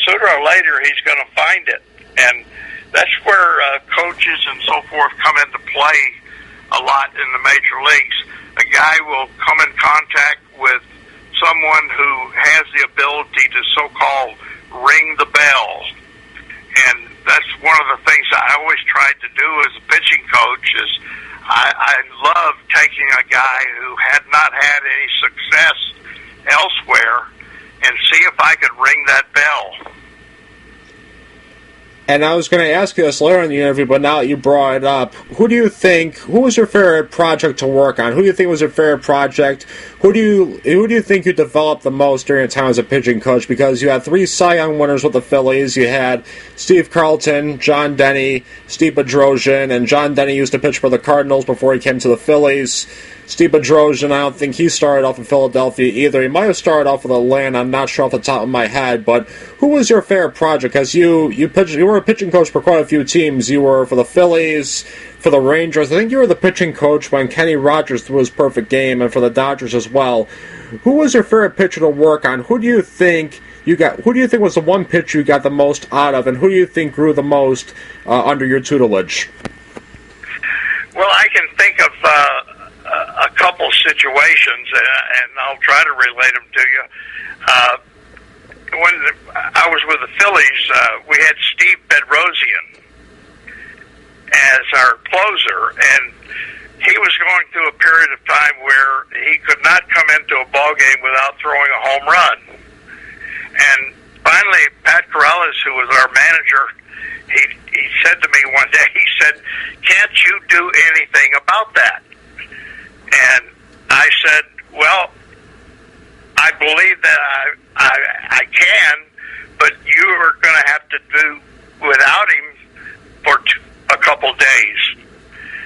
sooner or later he's going to find it. And that's where coaches and so forth come into play a lot in the major leagues. A guy will come in contact with someone who has the ability to so-called ring the bell. And that's one of the things I always tried to do as a I love taking a guy who had not had any success elsewhere and see if I could ring that bell. And I was going to ask you this later in the interview, but now that you brought it up, who was your favorite project to work on? Who do you think was your favorite project? Who do you think you developed the most during your time as a pitching coach? Because you had 3 Cy Young winners with the Phillies. You had Steve Carlton, John Denny, Steve Bedrosian, and John Denny used to pitch for the Cardinals before he came to the Phillies. Steve Bedrosian, I don't think he started off in Philadelphia either. He might have started off with Atlanta. I'm not sure off the top of my head, but who was your favorite project? Because you were a pitching coach for quite a few teams. You were for the Phillies, for the Rangers. I think you were the pitching coach when Kenny Rogers threw his perfect game, and for the Dodgers as well. Who was your favorite pitcher to work on? Who do you think was the one pitcher you got the most out of, and who do you think grew the most under your tutelage? Well, I can think of a couple situations, and I'll try to relate them to you. When I was with the Phillies, we had Steve Bedrosian as our closer, and he was going through a period of time where he could not come into a ball game without throwing a home run. And finally, Pat Corrales, who was our manager, he said to me one day, he said, "Can't you do anything about that?" And I said, "Well, I believe that I can, but you are going to have to do without him for a couple days."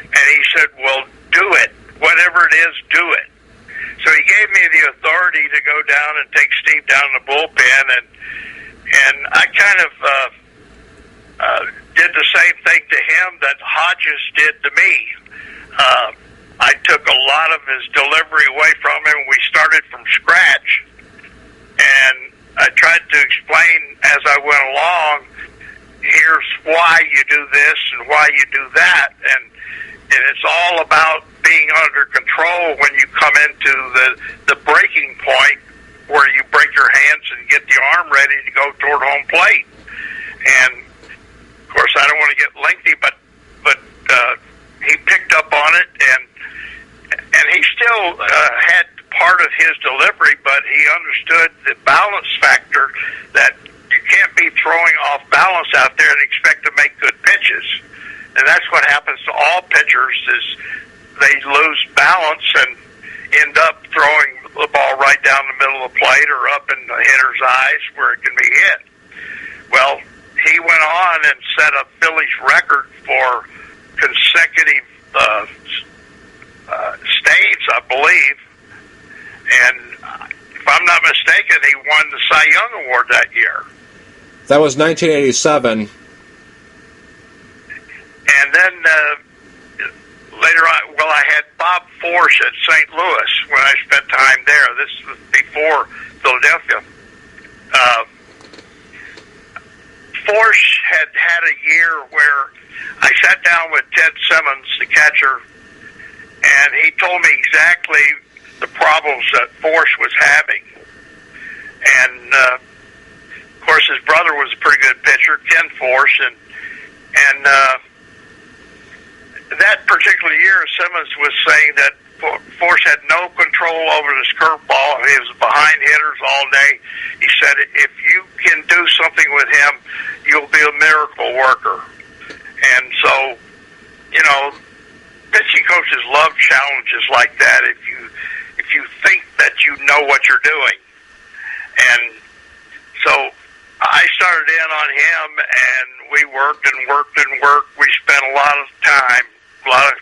And he said, "Well, do it. Whatever it is, do it." So he gave me the authority to go down and take Steve down in the bullpen, and I kind of did the same thing to him that Hodges did to me. I took a lot of his delivery away from him. We started from scratch, and I tried to explain as I went along, here's why you do this and why you do that, and it's all about being under control when you come into the breaking point where you break your hands and get the arm ready to go toward home plate. And of course, I don't want to get lengthy, but he picked up on it, and he still had part of his delivery, but he understood the balance factor, that you can't be throwing off balance out there and expect to make good pitches. And that's what happens to all pitchers, is they lose balance and end up throwing the ball right down the middle of the plate or up in the hitter's eyes where it can be hit. Well, he went on and set a Phillies record for consecutive staves, I believe. And if I'm not mistaken, he won the Cy Young Award that year. That was 1987. And then later on, well, I had Bob Forsch at St. Louis when I spent time there. This was before Philadelphia. Forsch had a year where I sat down with Ted Simmons, the catcher, and he told me exactly the problems that Forsch was having. And of course, his brother was a pretty good pitcher, Ken Forsch, and that particular year, Simmons was saying that Forsch had no control over his curveball. He was behind hitters all day. He said, if you can do something with him, you'll be a miracle worker. And so, you know, pitching coaches love challenges like that. If you think that you know what you're doing. And so I started in on him, and we worked and worked and worked. We spent a lot of time, a lot of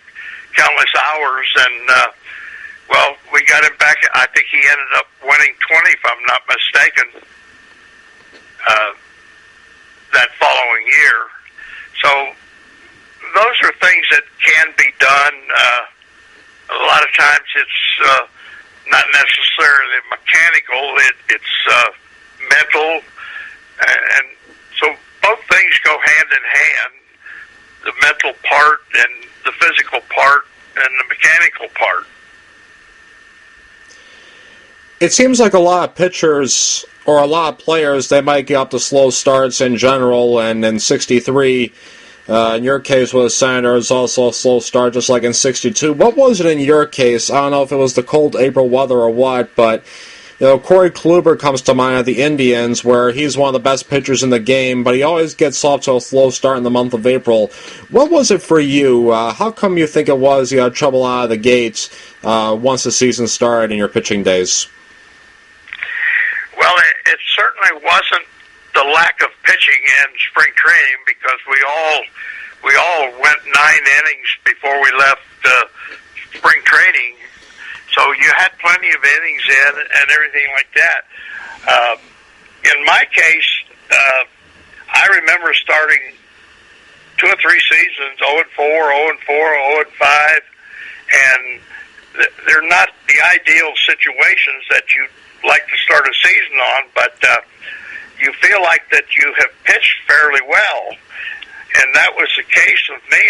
countless hours, and well, we got him back. I think he ended up winning 20, if I'm not mistaken, that following year. So those are things that can be done. A lot of times it's not necessarily mechanical. It's mental, and so both things go hand in hand, the mental part and the physical part and the mechanical part. It seems like a lot of pitchers or a lot of players, they might get up to slow starts in general, and in 63, In your case with the Senators, also a slow start, just like in '62. What was it in your case? I don't know if it was the cold April weather or what, but Corey Kluber comes to mind at the Indians, where he's one of the best pitchers in the game, but he always gets off to a slow start in the month of April. What was it for you? How come you think it was you had trouble out of the gates once the season started in your pitching days? Well, it certainly wasn't the lack of pitching in spring training, because we all went 9 innings before we left spring training. So you had plenty of innings in and everything like that. In my case, I remember starting 2 or 3 seasons, 0-4, 0-4, 0-5, and they're not the ideal situations that you like to start a season on, but you feel like that you have pitched fairly well. And that was the case with me.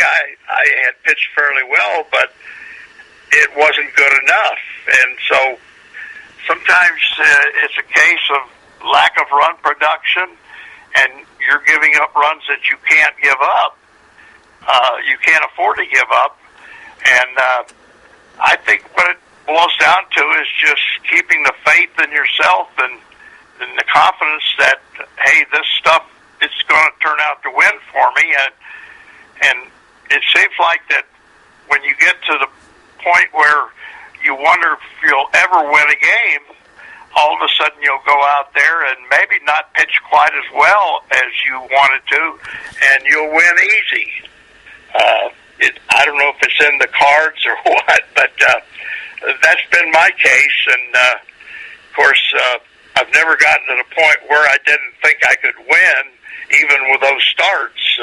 I had pitched fairly well, but it wasn't good enough. And so sometimes it's a case of lack of run production, and you're giving up runs that you can't give up. You can't afford to give up. And I think what it boils down to is just keeping the faith in yourself and the confidence that, hey, this stuff, it's going to turn out to win for me. And it seems like that when you get to the point where you wonder if you'll ever win a game, all of a sudden you'll go out there and maybe not pitch quite as well as you wanted to, and you'll win easy. I don't know if it's in the cards or what, but that's been my case. And, of course, I've never gotten to the point where I didn't think I could win, even with those starts.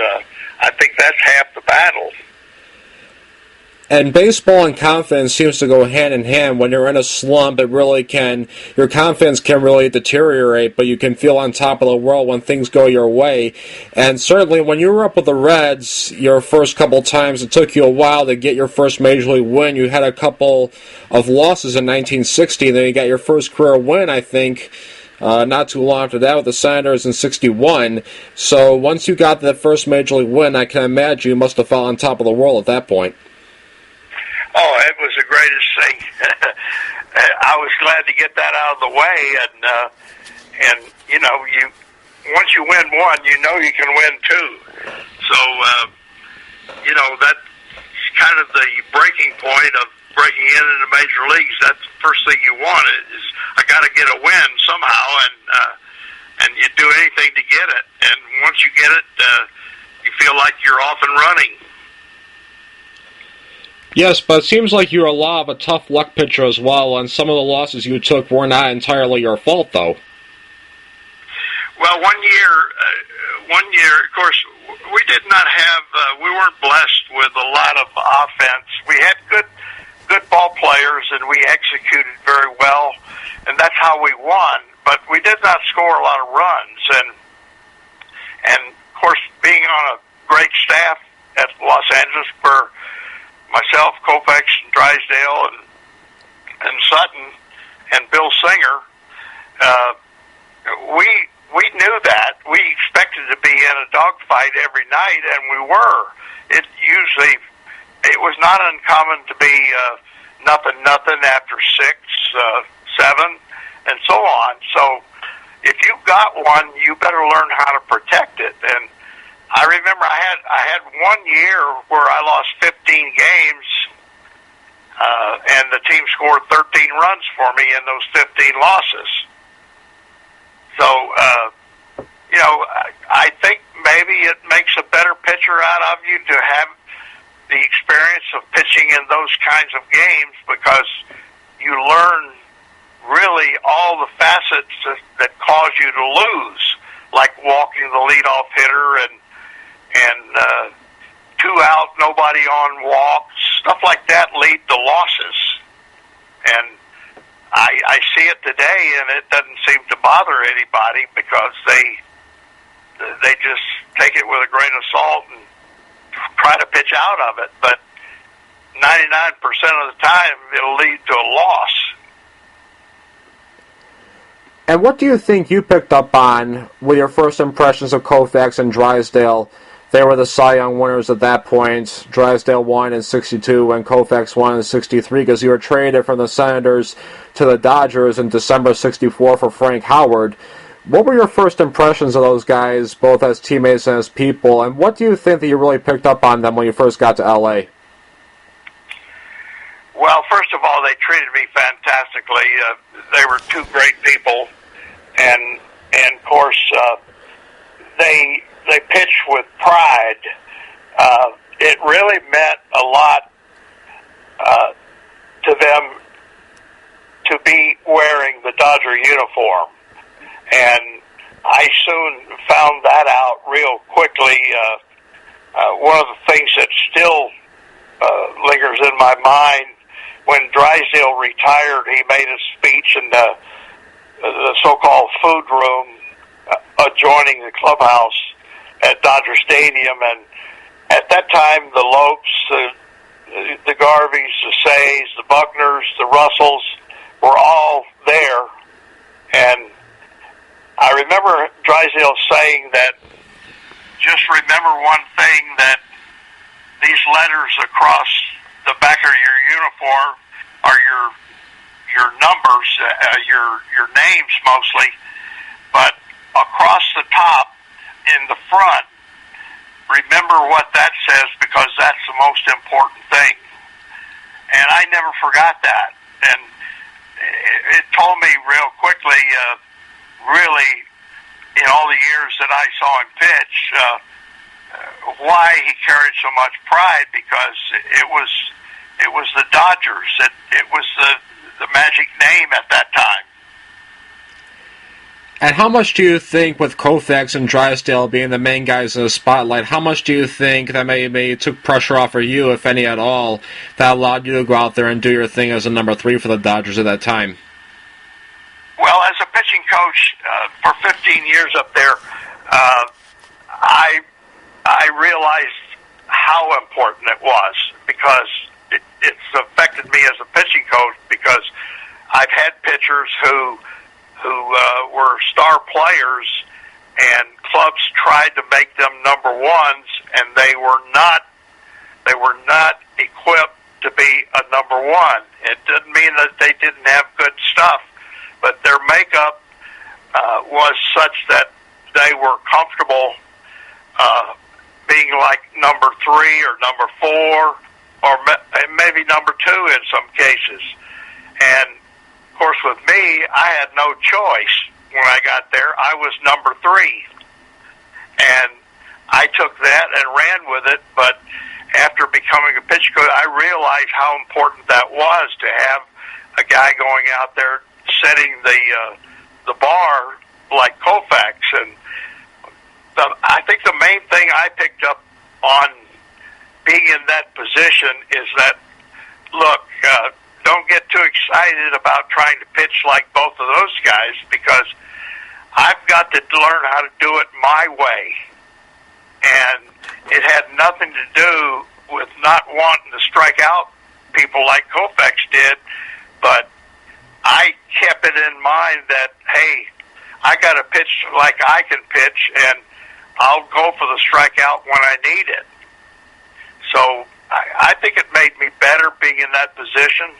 I think that's half the battle. And baseball and confidence seems to go hand in hand. When you're in a slump, it really can, your confidence can really deteriorate, but you can feel on top of the world when things go your way. And certainly when you were up with the Reds, your first couple times, it took you a while to get your first Major League win. You had a couple of losses in 1960, and then you got your first career win, I think, not too long after that with the Senators in '61. So once you got that first Major League win, I can imagine you must have felt on top of the world at that point. Oh, it was the greatest thing. I was glad to get that out of the way, and you know, once you win one, you know you can win two. So you know, that's kind of the breaking point of breaking into the major leagues. That's the first thing you want is I got to get a win somehow, and you do anything to get it. And once you get it, you feel like you're off and running. Yes, but it seems like you're a lot of a tough luck pitcher as well, and some of the losses you took were not entirely your fault, though. Well, one year, of course, we did not have, we weren't blessed with a lot of offense. We had good ball players, and we executed very well, and that's how we won. But we did not score a lot of runs, and of course, being on a great staff at Los Angeles for myself, Koufax, and Drysdale, and Sutton, and Bill Singer, we knew that. We expected to be in a dogfight every night, and we were. It was not uncommon to be nothing after 6, 7, and so on. So if you got one, you better learn how to protect it. And I remember I had 1 year where I lost 15 games, and the team scored 13 runs for me in those 15 losses. So, you know, I think maybe it makes a better pitcher out of you to have the experience of pitching in those kinds of games, because you learn really all the facets that cause you to lose, like walking the leadoff hitter and 2 out, nobody on walks, stuff like that lead to losses. And I see it today, and it doesn't seem to bother anybody because they just take it with a grain of salt and try to pitch out of it. But 99% of the time, it'll lead to a loss. And what do you think you picked up on with your first impressions of Koufax and Drysdale They were the Cy Young winners at that point. Drysdale won in 62 and Koufax won in 63 because you were traded from the Senators to the Dodgers in December 64 for Frank Howard. What were your first impressions of those guys, both as teammates and as people, and what do you think that you really picked up on them when you first got to L.A.? Well, first of all, they treated me fantastically. They were two great people, and of course, they pitched with pride. It really meant a lot to them to be wearing the Dodger uniform, and I soon found that out real quickly. One of the things that still lingers in my mind, when Drysdale retired, he made a speech in the so-called food room adjoining the clubhouse at Dodger Stadium, and at that time, the Lopes, the Garveys, the Says, the Buckners, the Russells were all there, and I remember Drysdale saying that, just remember one thing, that these letters across the back of your uniform are your numbers, your names mostly, but across the top in the front, remember what that says, because that's the most important thing. And I never forgot that. And it told me real quickly, really, in all the years that I saw him pitch, why he carried so much pride, because it was the Dodgers. It was the magic name at that time. And how much do you think, with Koufax and Drysdale being the main guys in the spotlight, how much do you think that maybe took pressure off of you, if any at all, that allowed you to go out there and do your thing as a number 3 for the Dodgers at that time? Well, as a pitching coach for 15 years up there, I realized how important it was, because it's affected me as a pitching coach, because I've had pitchers who were star players, and clubs tried to make them number ones, and they were not equipped to be a number one. It didn't mean that they didn't have good stuff, but their makeup was such that they were comfortable being like number 3 or number 4, or maybe number 2 in some cases. And of course, with me, I had no choice. When I got there, I was number 3, and I took that and ran with it. But after becoming a pitch coach, I realized how important that was, to have a guy going out there setting the bar like Koufax. And I think the main thing I picked up on being in that position is that, look, don't get too excited about trying to pitch like both of those guys, because I've got to learn how to do it my way. And it had nothing to do with not wanting to strike out people like Koufax did, but I kept it in mind that, hey, I got to pitch like I can pitch, and I'll go for the strikeout when I need it. So I think it made me better being in that position.